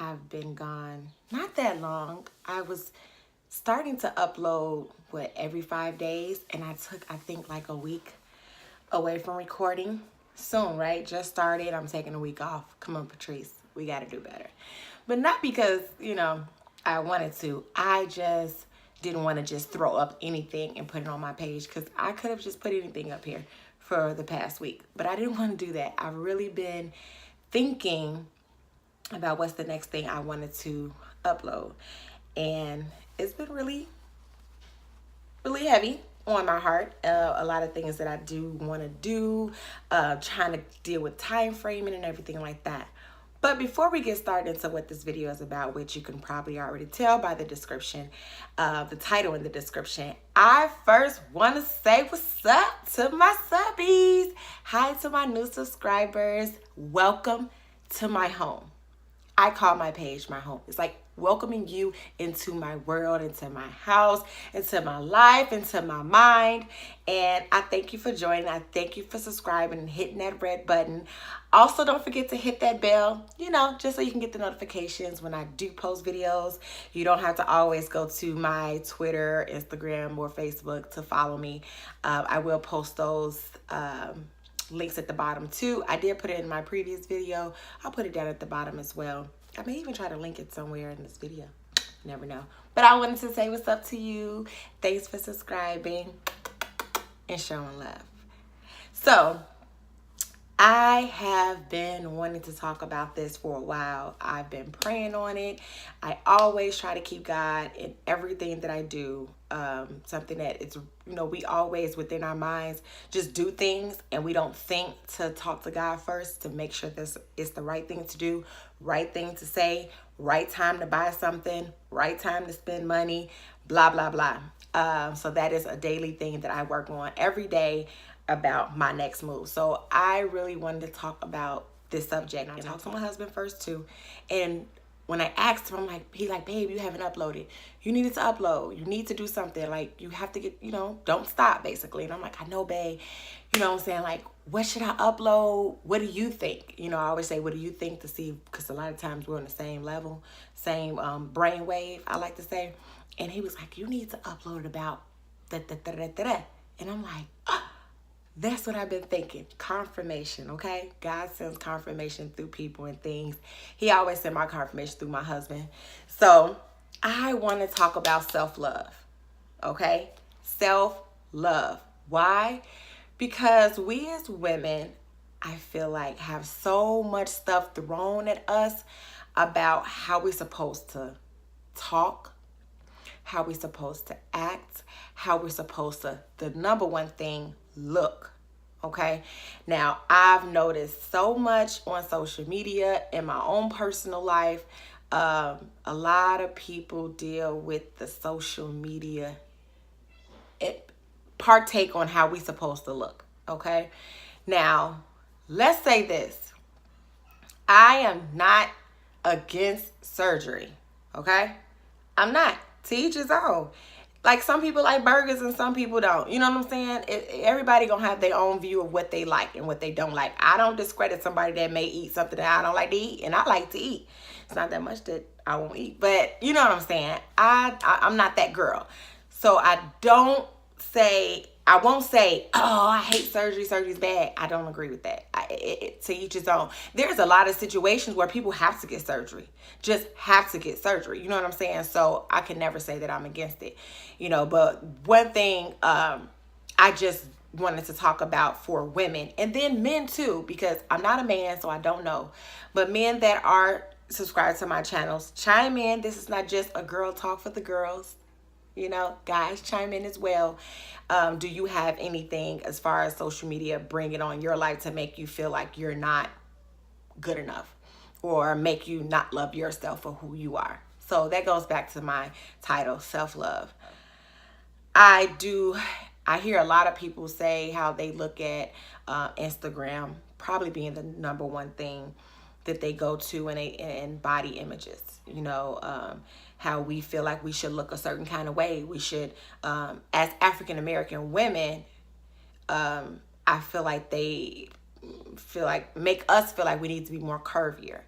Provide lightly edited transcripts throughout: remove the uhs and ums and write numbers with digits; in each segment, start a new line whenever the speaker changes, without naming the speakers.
I've been gone not that long. I was starting to upload, every 5 days, and I took, I think, like a week away from recording. Soon, right? Just started. I'm taking a week off. Come on, Patrice. We got to do better. But not because, I wanted to. I just didn't want to just throw up anything and put it on my page because I could have just put anything up here for the past week. But I didn't want to do that. I've really been thinking about what's the next thing I wanted to upload. And it's been really, really heavy on my heart. A lot of things that I do want to do, trying to deal with time framing and everything like that. But before we get started into what this video is about, which you can probably already tell by the description, the title in the description, I first want to say what's up to my subbies. Hi to my new subscribers. Welcome to my home. I call my page my home. It's like welcoming you into my world, into my house, into my life, into my mind. And I thank you for joining. I thank you for subscribing and hitting that red button. Also, don't forget to hit that bell, just so you can get the notifications when I do post videos. You don't have to always go to my Twitter, Instagram, or Facebook to follow me. I will post those links at the bottom too. I did put it in my previous video. I'll put it down at the bottom as well. I may even try to link it somewhere in this video. Never know. But I wanted to say what's up to you. Thanks for subscribing and showing love. So, I have been wanting to talk about this for a while. I've been praying on it. I always try to keep God in everything that I do. Something that it's, we always within our minds just do things and we don't think to talk to God first to make sure this is the right thing to do, right thing to say, right time to buy something, right time to spend money, blah, blah, blah. So that is a daily thing that I work on every day about my next move. So I really wanted to talk about this subject. I talked to my husband first too. And when I asked him, he's like, babe, you haven't uploaded. You needed to upload. You need to do something. Like, you have to get, don't stop, basically. And I'm like, I know, babe. You know what I'm saying? Like, what should I upload? What do you think? I always say, what do you think, to see, because a lot of times we're on the same level, same brain wave, I like to say. And he was like, you need to upload about da-da-da-da-da-da. And I'm like, that's what I've been thinking. Confirmation, okay? God sends confirmation through people and things. He always sent my confirmation through my husband. So I want to talk about self-love, okay? Self-love. Why? Because we as women, I feel like, have so much stuff thrown at us about how we're supposed to talk, how we're supposed to act, how we're supposed to, the number one thing, look. Okay. Now, I've noticed so much on social media, in my own personal life. A lot of people deal with the social media, partake on how we supposed to look. Okay. Now, let's say this. I am not against surgery. Okay. I'm not. To each his own. Like, some people like burgers and some people don't. You know what I'm saying? Everybody gonna have their own view of what they like and what they don't like. I don't discredit somebody that may eat something that I don't like to eat, and I like to eat. It's not that much that I won't eat, but you know what I'm saying? I'm not that girl. So I won't say, oh, I hate surgery, surgery's bad. I don't agree with that. To each his own. There's a lot of situations where people have to get surgery. Just have to get surgery. You know what I'm saying? So I can never say that I'm against it. But one thing I just wanted to talk about for women, and then men too, because I'm not a man, so I don't know. But men that are subscribed to my channels, chime in. This is not just a girl talk for the girls. Guys, chime in as well. Do you have anything as far as social media bring it on your life to make you feel like you're not good enough, or make you not love yourself for who you are? So that goes back to my title, self-love. I hear a lot of people say how they look at Instagram probably being the number one thing that they go to in body images. How we feel like we should look a certain kind of way. We should, as African-American women, I feel like they make us feel like we need to be more curvier.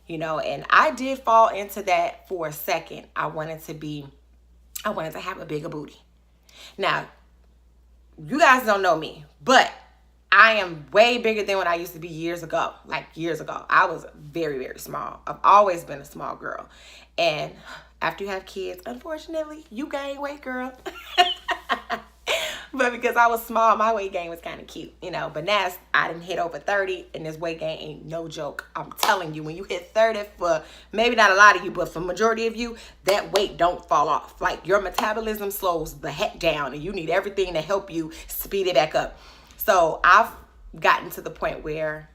you know, and I did fall into that for a second. I wanted to have a bigger booty. Now, you guys don't know me, but I am way bigger than what I used to be years ago. Like years ago, I was very, very small. I've always been a small girl. And after you have kids, unfortunately, you gain weight, girl. But because I was small, my weight gain was kind of cute, you know. But now I didn't hit over 30, and this weight gain ain't no joke. I'm telling you, when you hit 30, for maybe not a lot of you, but for majority of you, that weight don't fall off. Like, your metabolism slows the heck down, and you need everything to help you speed it back up. So I've gotten to the point where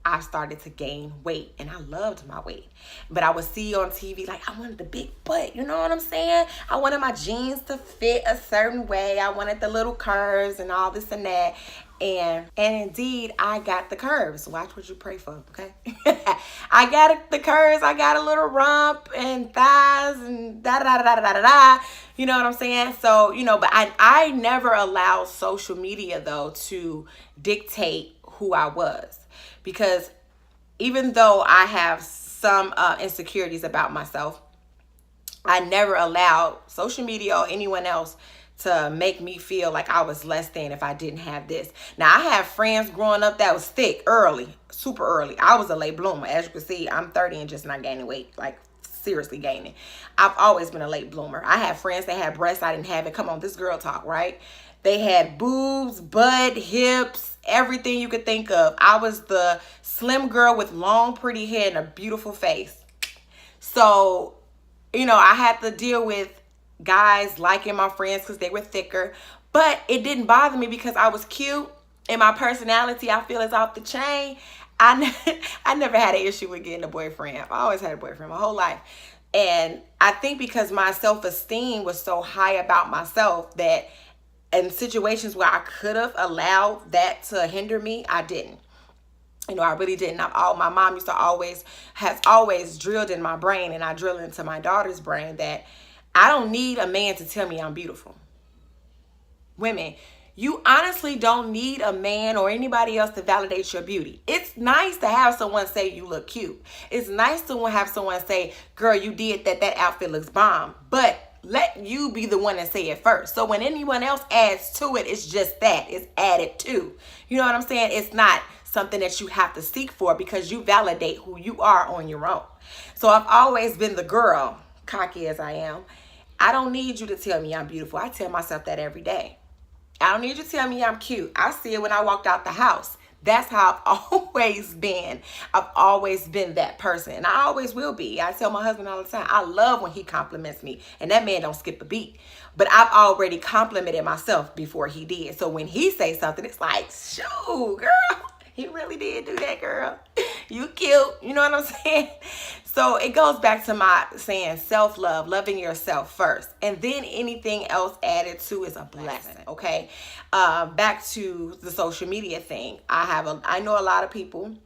I started to gain weight, and I loved my weight. But I would see on TV, like, I wanted the big butt, you know what I'm saying? I wanted my jeans to fit a certain way. I wanted the little curves and all this and that. And indeed, I got the curves. Watch what you pray for, okay? I got the curves. I got a little rump and thighs and da-da-da-da-da-da-da. You know what I'm saying? So, you know, but I never allowed social media, though, to dictate who I was. Because even though I have some insecurities about myself, I never allowed social media or anyone else to make me feel like I was less than if I didn't have this. Now, I have friends growing up that was thick early, super early. I was a late bloomer. As you can see, I'm 30 and just not gaining weight, like seriously gaining. I've always been a late bloomer. I have friends that had breasts I didn't have it. Come on, this girl talk, right? They had boobs, butt, hips, everything you could think of. I was the slim girl with long, pretty hair and a beautiful face. So, you know, I had to deal with guys liking my friends because they were thicker. But it didn't bother me because I was cute and my personality, I feel, is off the chain. I never had an issue with getting a boyfriend. I always had a boyfriend my whole life. And I think because my self-esteem was so high about myself that in situations where I could have allowed that to hinder me, I didn't. You know, I really didn't. My mom has always drilled in my brain, and I drill into my daughter's brain, that I don't need a man to tell me I'm beautiful. Women, you honestly don't need a man or anybody else to validate your beauty. It's nice to have someone say you look cute. It's nice to have someone say, girl, you did that. That outfit looks bomb. But let you be the one to say it first. So when anyone else adds to it, it's just that. It's added to. You know what I'm saying? It's not something that you have to seek for because you validate who you are on your own. So I've always been the girl, cocky as I am. I don't need you to tell me I'm beautiful. I tell myself that every day. I don't need you to tell me I'm cute. I see it when I walked out the house. That's how I've always been. I've always been that person. And I always will be. I tell my husband all the time, I love when he compliments me. And that man don't skip a beat. But I've already complimented myself before he did. So when he says something, it's like, shoo, girl. He really did do that, girl. You cute. You know what I'm saying? So it goes back to my saying self-love, loving yourself first. And then anything else added to is a blessing, okay? Back to the social media thing. I know a lot of people,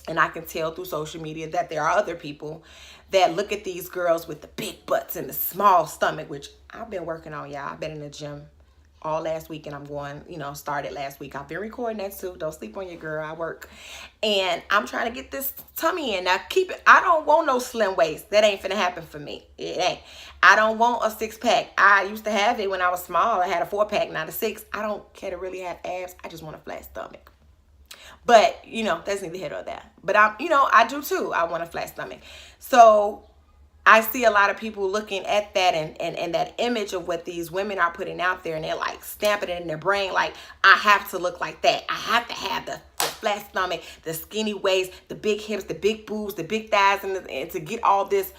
and I can tell through social media that there are other people that look at these girls with the big butts and the small stomach, which I've been working on, y'all. I've been in the gym all last week, and I'm going, started last week. I've been recording that too. Don't sleep on your girl. I work. And I'm trying to get this tummy in. Now, keep it. I don't want no slim waist. That ain't finna happen for me. It ain't. I don't want a 6-pack. I used to have it when I was small. I had a 4-pack, not a 6. I don't care to really have abs. I just want a flat stomach. But, that's neither here nor there. But I do too. I want a flat stomach. So I see a lot of people looking at that and that image of what these women are putting out there, and they're like stamping it in their brain like, I have to look like that. I have to have the flat stomach, the skinny waist, the big hips, the big boobs, the big thighs, and to get all this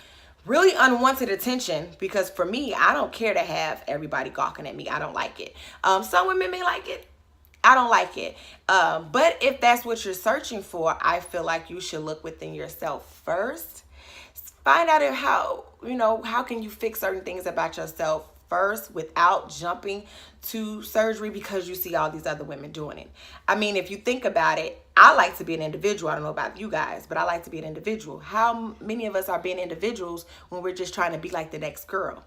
really unwanted attention. Because for me, I don't care to have everybody gawking at me. I don't like it. Some women may like it. I don't like it. But if that's what you're searching for, I feel like you should look within yourself first. Find out how can you fix certain things about yourself first without jumping to surgery because you see all these other women doing it. I mean, if you think about it, I like to be an individual. I don't know about you guys, but I like to be an individual. How many of us are being individuals when we're just trying to be like the next girl?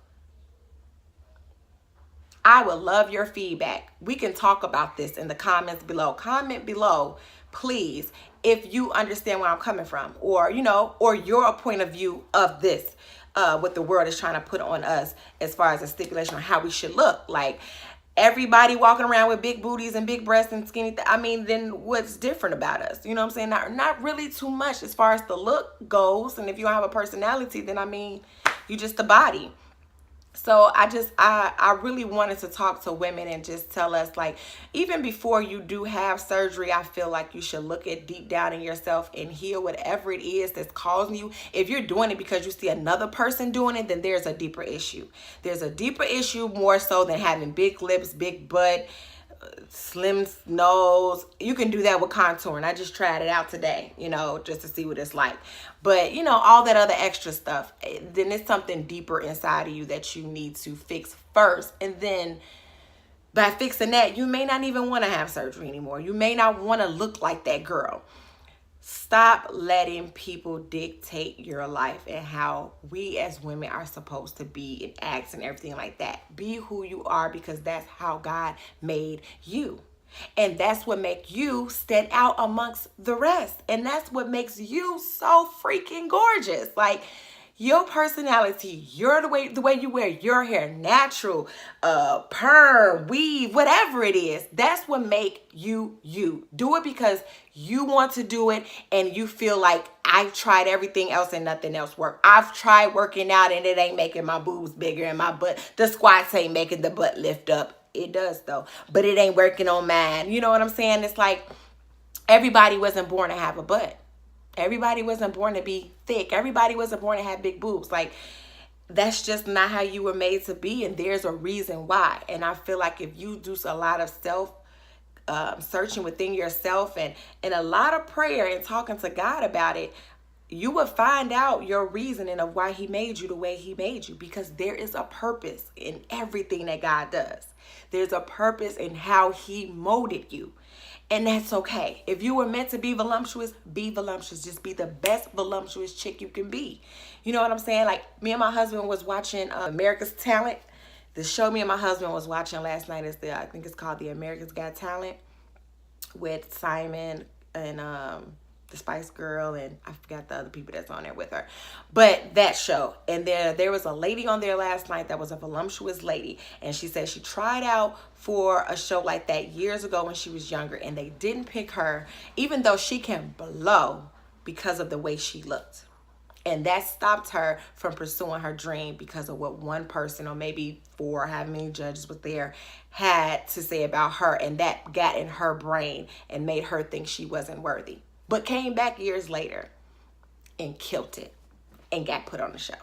I would love your feedback. We can talk about this in the comments below. Comment below. please, if you understand where I'm coming from, or, you know, or your point of view of this, what the world is trying to put on us as far as a stipulation on how we should look. Like, everybody walking around with big booties and big breasts and skinny, I mean, then what's different about us? You know what I'm saying? Not really too much as far as the look goes. And if you don't have a personality, then I mean, you just a body. So I really wanted to talk to women and just tell us, like, even before you do have surgery, I feel like you should look at deep down in yourself and heal whatever it is that's causing you. If you're doing it because you see another person doing it, then there's a deeper issue. There's a deeper issue more so than having big lips, big butt, slim nose. You can do that with contouring. I just tried it out today, you know, just to see what it's like. But, you know, all that other extra stuff, then it's something deeper inside of you that you need to fix first. And then by fixing that, you may not even want to have surgery anymore. You may not want to look like that girl. Stop letting people dictate your life and how we as women are supposed to be and act and everything like that. Be who you are, because that's how God made you. And that's what makes you stand out amongst the rest. And that's what makes you so freaking gorgeous. Like, your personality, the way you wear your hair, natural, perm, weave, whatever it is, that's what make you you. Do it because you want to do it and you feel like, I've tried everything else and nothing else worked. I've tried working out and it ain't making my boobs bigger and my butt, the squats ain't making the butt lift up. It does though, but it ain't working on mine. You know what I'm saying? It's like, everybody wasn't born to have a butt. Everybody wasn't born to be thick. Everybody wasn't born to have big boobs. Like, that's just not how you were made to be, and there's a reason why. And I feel like if you do a lot of self searching within yourself and a lot of prayer and talking to God about it, you will find out your reasoning of why he made you the way he made you, because there is a purpose in everything that God does. There's a purpose in how he molded you. And that's okay. If you were meant to be voluptuous, be voluptuous. Just be the best voluptuous chick you can be. You know what I'm saying? Like, me and my husband was watching America's Talent. The show me and my husband was watching last night is I think it's called The America's Got Talent, with Simon and the Spice Girl, and I forgot the other people that's on there with her. But that show, and there was a lady on there last night that was a voluptuous lady, and she said she tried out for a show like that years ago when she was younger, and they didn't pick her, even though she can blow, because of the way she looked. And that stopped her from pursuing her dream because of what one person, or maybe 4, how many judges were there, had to say about her. And that got in her brain and made her think she wasn't worthy. But came back years later and killed it and got put on the show.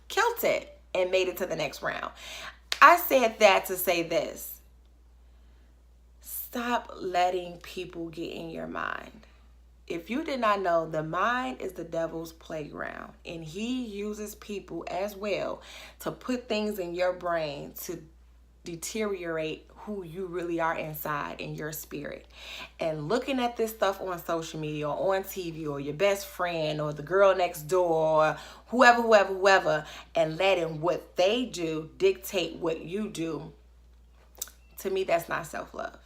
Killed it and made it to the next round. I said that to say this. Stop letting people get in your mind. If you did not know, the mind is the devil's playground, and he uses people as well to put things in your brain to deteriorate who you really are inside in your spirit. And looking at this stuff on social media or on TV or your best friend or the girl next door or whoever, and letting what they do dictate what you do, to me, that's not self-love.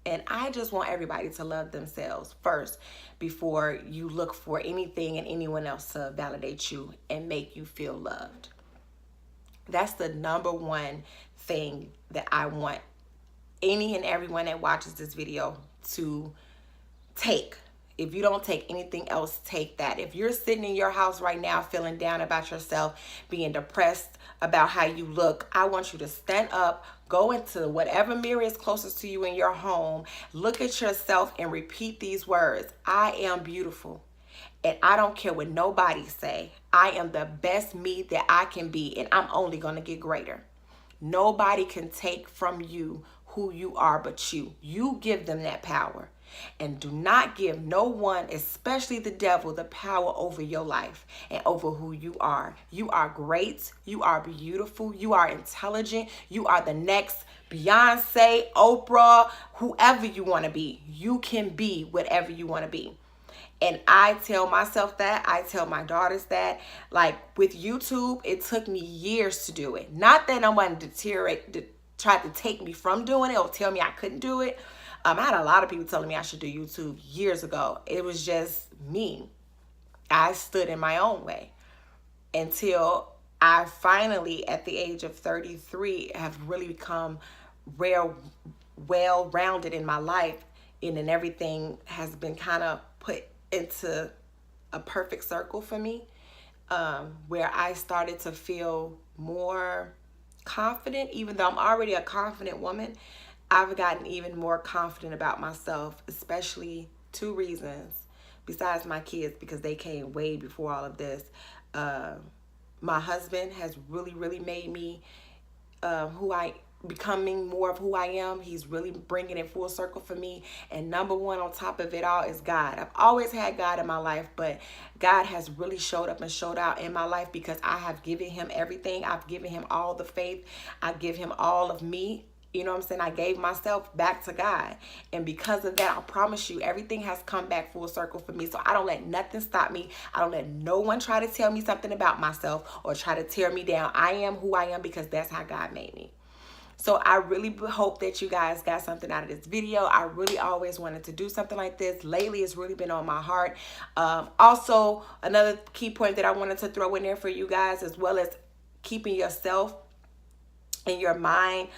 And I just want everybody to love themselves first before you look for anything and anyone else to validate you and make you feel loved. That's the number one thing that I want any and everyone that watches this video to take. If you don't take anything else, take that. If you're sitting in your house right now feeling down about yourself, being depressed about how you look, I want you to stand up, go into whatever mirror is closest to you in your home, look at yourself and repeat these words. I am beautiful, and I don't care what nobody say. I am the best me that I can be, and I'm only going to get greater. Nobody can take from you who you are but you. You give them that power. And do not give no one, especially the devil, the power over your life and over who you are. You are great. You are beautiful. You are intelligent. You are the next Beyonce, Oprah, whoever you want to be. You can be whatever you want to be. And I tell myself that. I tell my daughters that. Like with YouTube, it took me years to do it. Not that I wanted to try to take me from doing it or tell me I couldn't do it. I had a lot of people telling me I should do YouTube years ago. It was just me. I stood in my own way until I finally, at the age of 33, have really become well-rounded in my life, and then everything has been kind of put into a perfect circle for me, where I started to feel more confident. Even though I'm already a confident woman, I've gotten even more confident about myself, especially two reasons besides my kids, because they came way before all of this. My husband has really made me becoming more of who I am. He's really bringing it full circle for me. And number one on top of it all is God. I've always had God in my life, but God has really showed up and showed out in my life because I have given him everything. I've given him all the faith. I give him all of me. You know what I'm saying? I gave myself back to God. And because of that, I promise you, everything has come back full circle for me. So I don't let nothing stop me. I don't let no one try to tell me something about myself or try to tear me down. I am who I am because that's how God made me. So I really hope that you guys got something out of this video. I really always wanted to do something like this. Lately, it's really been on my heart. Also, another key point that I wanted to throw in there for you guys, as well as keeping yourself and your mind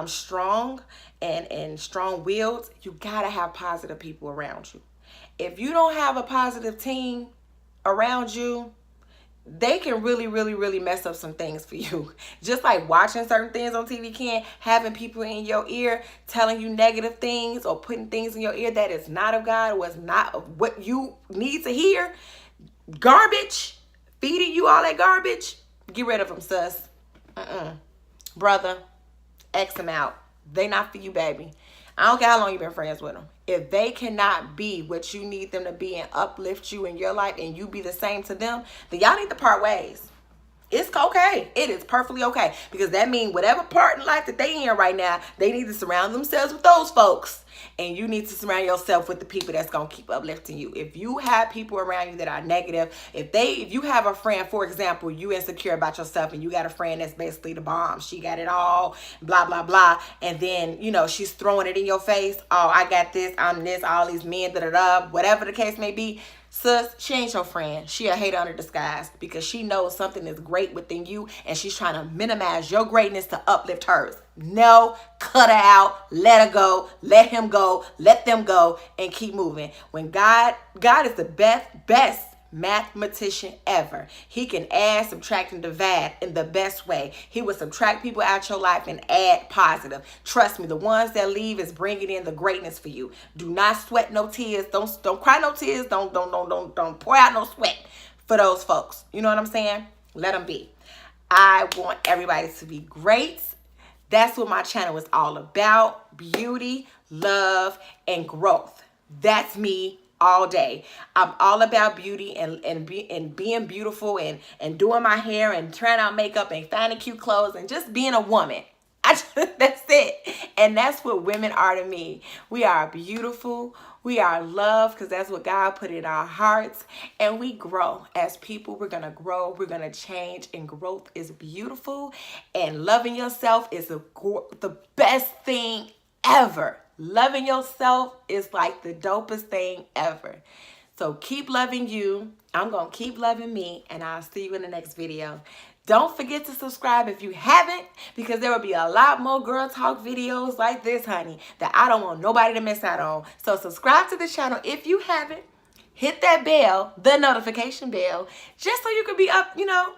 strong and strong-willed, you gotta have positive people around you. If you don't have a positive team around you, they can really mess up some things for you. Just like watching certain things on TV can, having people in your ear telling you negative things or putting things in your ear that is not of God or is not of what you need to hear. Garbage, feeding you all that garbage, get rid of them, sus. Brother, X them out. They not for you, baby. I don't care how long you've been friends with them. If they cannot be what you need them to be and uplift you in your life, and you be the same to them, then y'all need to part ways. It's okay. It is perfectly okay. Because that means whatever part in life that they in right now, they need to surround themselves with those folks. And you need to surround yourself with the people that's going to keep uplifting you. If you have people around you that are negative, if you have a friend, for example, you insecure about yourself and you got a friend that's basically the bomb. She got it all, blah, blah, blah. And then, you know, she's throwing it in your face. Oh, I got this, I'm this, all these men, da-da-da, whatever the case may be. Sus, she ain't your friend. She a hater under disguise because she knows something is great within you and she's trying to minimize your greatness to uplift hers. No, cut her out, let her go, let him go, let them go, and keep moving. When God is the best mathematician ever. He can add, subtract, and divide in the best way. He will subtract people out your life and add positive. Trust me, the ones that leave is bringing in the greatness for you. Do not sweat no tears. Don't cry no tears. Don't pour out no sweat for those folks. You know what I'm saying? Let them be. I want everybody to be great. That's what my channel is all about. Beauty, love, and growth. That's me all day. I'm all about beauty and being beautiful and doing my hair and trying out makeup and finding cute clothes and just being a woman. That's it. And that's what women are to me. We are beautiful. We are loved because that's what God put in our hearts. And we grow as people. We're going to grow. We're going to change. And growth is beautiful. And loving yourself is the best thing ever. Loving yourself is like the dopest thing ever. So keep loving you. I'm going to keep loving me. And I'll see you in the next video. Don't forget to subscribe if you haven't, because there will be a lot more girl talk videos like this, honey, that I don't want nobody to miss out on. So subscribe to the channel if you haven't. Hit that bell, the notification bell, just so you can be up, you know,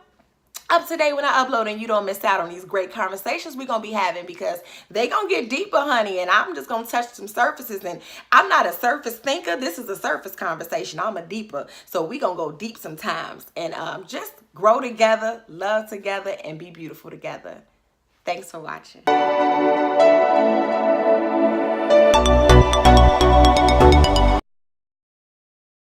up to date when I upload and you don't miss out on these great conversations we're going to be having, because they going to get deeper, honey, and I'm just going to touch some surfaces. And I'm not a surface thinker. This is a surface conversation. I'm a deeper. So we going to go deep sometimes and just grow together, love together, and be beautiful together. Thanks for watching.